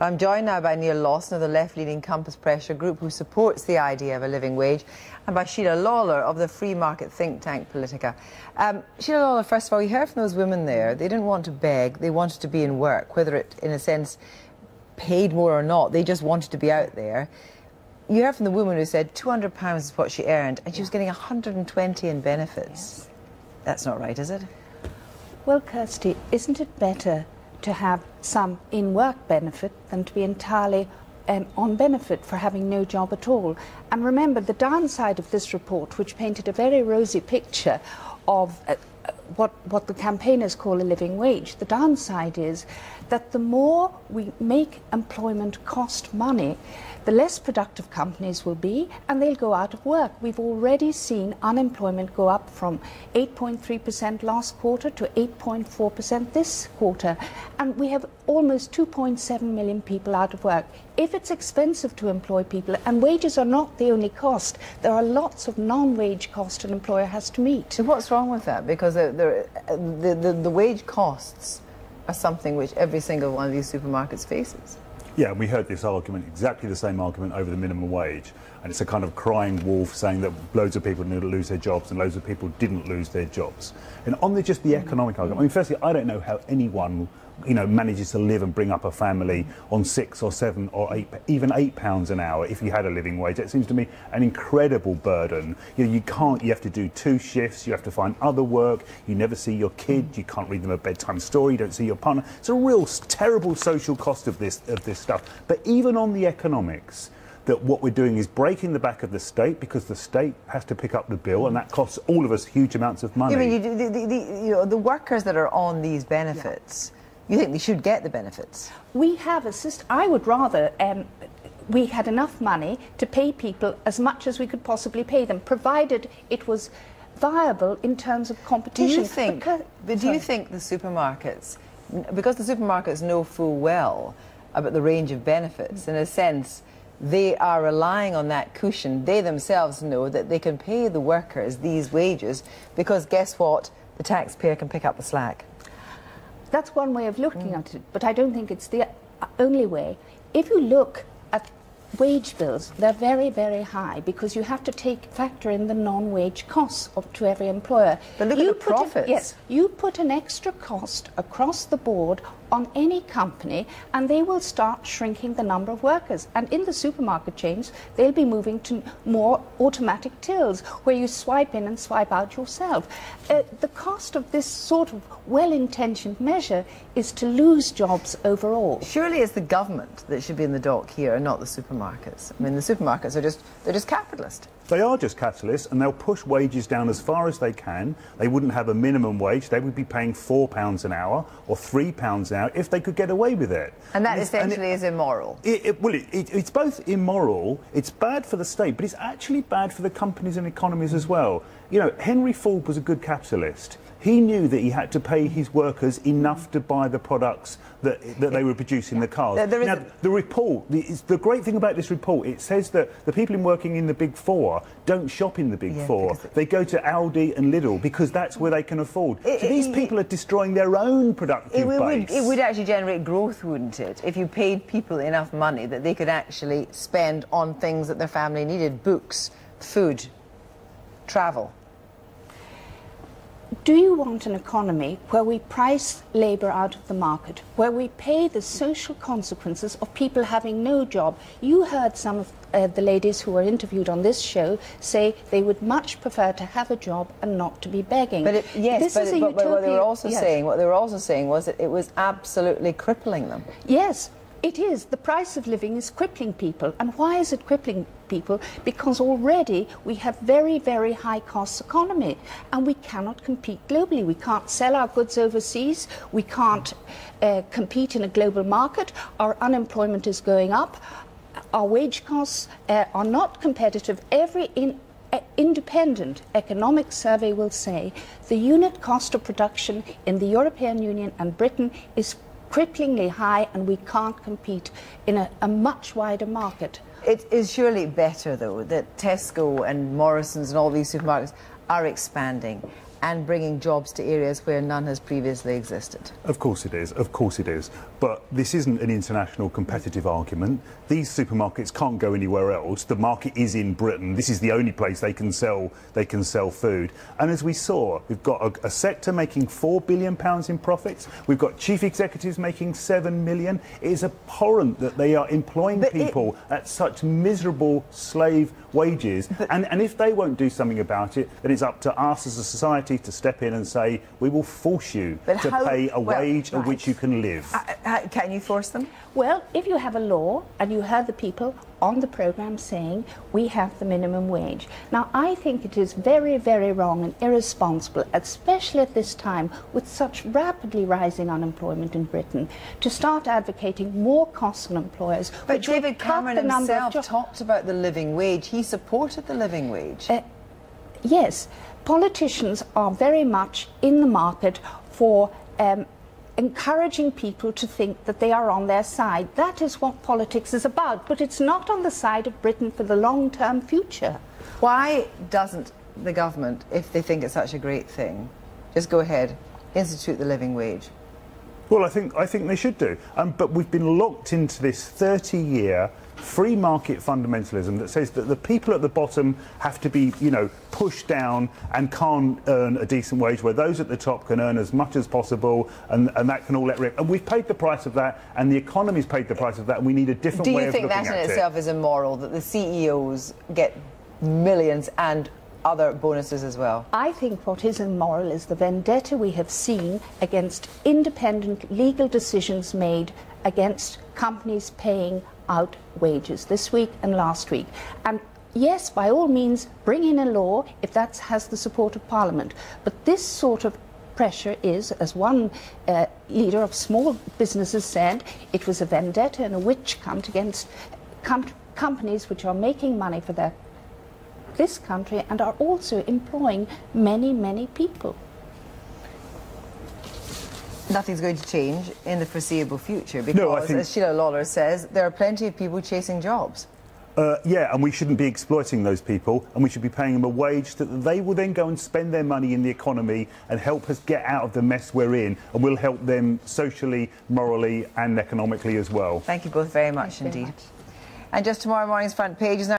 I'm joined now by Neal Lawson of the left-leaning Compass Pressure Group, who supports the idea of a living wage, and by Sheila Lawlor of the free market think tank Politeia. Sheila Lawlor, first of all, we heard from those women there. They didn't want to beg, they wanted to be in work, whether it, in a sense, paid more or not. They just wanted to be out there. You heard from the woman who said £200 is what she earned, and she was getting 120 in benefits. Yes. That's not right, is it? Well, Kirsty, isn't it better to have some in-work benefit than to be entirely on benefit for having no job at all? And remember, the downside of this report, which painted a very rosy picture of what the campaigners call a living wage, the downside is that the more we make employment cost money, the less productive companies will be, and they'll go out of work. We've already seen unemployment go up from 8.3% last quarter to 8.4% this quarter, and we have almost 2.7 million people out of work. If it's expensive to employ people, and wages are not the only cost, there are lots of non-wage costs an employer has to meet. So what's wrong with that? Because the wage costs are something which every single one of these supermarkets faces. Yeah, we heard this argument, exactly the same argument over the minimum wage, and it's a kind of crying wolf saying that loads of people need to lose their jobs and loads of people didn't lose their jobs. And on just the economic argument, I mean, firstly, I don't know how anyone, manages to live and bring up a family on £6 or £7 or even £8 an hour if you had a living wage. It seems to me an incredible burden. You have to do 2 shifts, you have to find other work, you never see your kid, you can't read them a bedtime story, you don't see your partner. It's a real terrible social cost of this stuff. But even on the economics, that what we're doing is breaking the back of the state, because the state has to pick up the bill, and that costs all of us huge amounts of money. The workers that are on these benefits, you think they should get the benefits? We have a system. I would rather we had enough money to pay people as much as we could possibly pay them, provided it was viable in terms of competition. Do you think the supermarkets, because the supermarkets know full well about the range of benefits, in a sense, they are relying on that cushion. They themselves know that they can pay the workers these wages because, guess what, the taxpayer can pick up the slack. That's one way of looking at it, but I don't think it's the only way. If you look at wage bills, they're very, very high because you have to factor in the non-wage costs to every employer. But look at the profits. Yes, you put an extra cost across the board on any company and they will start shrinking the number of workers. And in the supermarket chains, they'll be moving to more automatic tills where you swipe in and swipe out yourself. The cost of this sort of well-intentioned measure is to lose jobs overall. Surely it's the government that should be in the dock here and not the supermarkets. I mean, the supermarkets are just capitalist. They are just capitalists, and they'll push wages down as far as they can. They wouldn't have a minimum wage. They would be paying £4 an hour or £3 an hour if they could get away with it. And that essentially is immoral. It's both immoral, it's bad for the state, but it's actually bad for the companies and economies as well. Henry Ford was a good capitalist. He knew that he had to pay his workers enough to buy the products that they were producing the cars. Now, the report, the great thing about this report, it says that the people working in the Big Four don't shop in the Big Four. They go to Aldi and Lidl because that's where they can afford. So these people are destroying their own productive base. It would actually generate growth, wouldn't it, if you paid people enough money that they could actually spend on things that their family needed: books, food, travel. Do you want an economy where we price labour out of the market, where we pay the social consequences of people having no job? You heard some of the ladies who were interviewed on this show say they would much prefer to have a job and not to be begging. But what they were also saying was that it was absolutely crippling them. Yes. It is. The price of living is crippling people. And why is it crippling people? Because already we have very, very high cost economy and we cannot compete globally. We can't sell our goods overseas. We can't compete in a global market. Our unemployment is going up. Our wage costs are not competitive. Every independent economic survey will say the unit cost of production in the European Union and Britain is cripplingly high, and we can't compete in a much wider market. It is surely better, though, that Tesco and Morrison's and all these supermarkets are expanding and bringing jobs to areas where none has previously existed. Of course it is. Of course it is. but this isn't an international competitive argument. These supermarkets can't go anywhere else. The market is in Britain. This is the only place they can sell food. And as we saw, we've got a sector making £4 billion in profits. We've got chief executives making £7 million. It is abhorrent that they are employing people at such miserable slave wages. And if they won't do something about it, then it's up to us as a society to step in and say, we will force you to pay a wage at which you can live. Can you force them? Well, if you have a law, and you heard the people on the programme saying we have the minimum wage. Now, I think it is very, very wrong and irresponsible, especially at this time with such rapidly rising unemployment in Britain, to start advocating more costs on employers. But David Cameron himself talked about the living wage. He supported the living wage. Yes, politicians are very much in the market for encouraging people to think that they are on their side. That is what politics is about, but it's not on the side of Britain for the long-term future. Why doesn't the government, if they think it's such a great thing, just go ahead, institute the living wage? Well, I think they should do. But we've been locked into this 30-year free market fundamentalism that says that the people at the bottom have to be, you know, pushed down and can't earn a decent wage, where those at the top can earn as much as possible, and that can all let rip. And we've paid the price of that, and the economy's paid the price of that, and we need a different way of looking at it. Do you think that in itself is immoral, that the CEOs get millions and other bonuses as well? I think what is immoral is the vendetta we have seen against independent legal decisions made against companies paying out wages this week and last week. And yes, by all means, bring in a law if that has the support of Parliament. But this sort of pressure is, as one leader of small businesses said, it was a vendetta and a witch hunt against companies which are making money for this country and are also employing many, many people. Nothing's going to change in the foreseeable future because, as Sheila Lawlor says, there are plenty of people chasing jobs. Yeah, and we shouldn't be exploiting those people, and we should be paying them a wage that they will then go and spend their money in the economy and help us get out of the mess we're in, and we'll help them socially, morally and economically as well. Thank you both very much indeed. And just tomorrow morning's front page is now